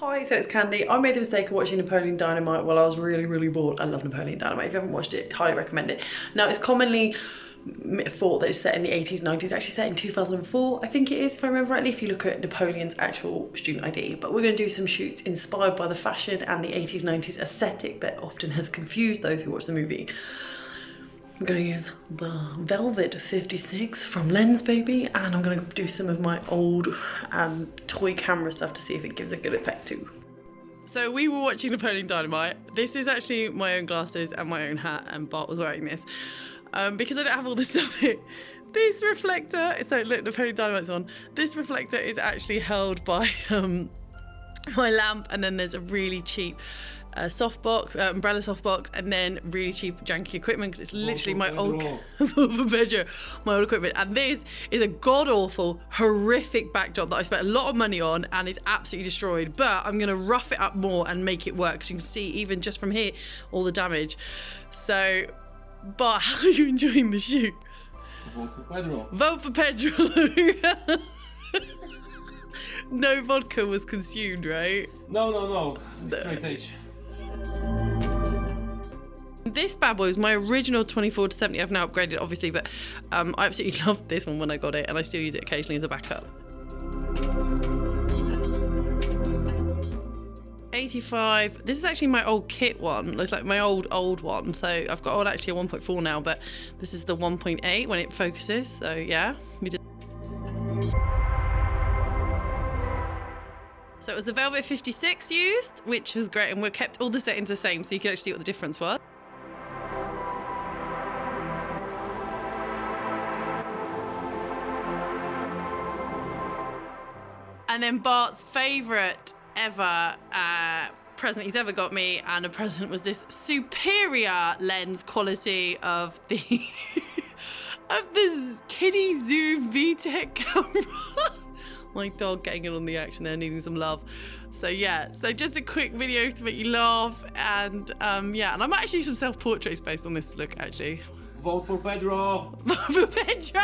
Hi, so it's Khandie. I made the mistake of watching Napoleon Dynamite while I was really bored. I love Napoleon Dynamite. If you haven't watched it, highly recommend it. Now, it's commonly thought that it's set in the 80s, 90s, actually set in 2004, I think it is, if I remember rightly, if you look at Napoleon's actual student ID. But we're going to do some shoots inspired by the fashion and the 80s, 90s aesthetic that often has confused those who watch the movie. I'm going to use the Velvet 56 from Lensbaby, and I'm going to do some of my old toy camera stuff to see if it gives a good effect too. So we were watching Napoleon Dynamite. This is actually my own glasses and my own hat, and Bart was wearing this. Because I don't have all this stuff here. This reflector, so look, Napoleon Dynamite's on. This reflector is actually held by my lamp, and then there's a really cheap softbox, umbrella softbox, and then really cheap janky equipment, because it's literally my old equipment. And this is a god-awful, horrific backdrop that I spent a lot of money on, and it's absolutely destroyed. But I'm gonna rough it up more and make it work, because you can see even just from here all the damage. So, but how are you enjoying the shoot? Vote for Pedro. Vote for Pedro. No vodka was consumed, right? No. Straight edge. This bad boy was my original 24 to 70. I've now upgraded, obviously, but I absolutely loved this one when I got it, and I still use it occasionally as a backup. 85. This is actually my old kit one. It's like my old one. So I've got actually a 1.4 now, but this is the 1.8 when it focuses. So yeah, we did. So it was the Velvet 56 used, which was great, and we kept all the settings the same, so you could actually see what the difference was. And then Bart's favourite ever present he's ever got me, and a present was this superior lens quality of the of this Kiddizoom Vtech camera. My dog getting in on the action there, needing some love. So yeah, so just a quick video to make you laugh, and yeah, and I'm actually some self-portraits based on this look actually. Vote for Pedro. Vote for Pedro.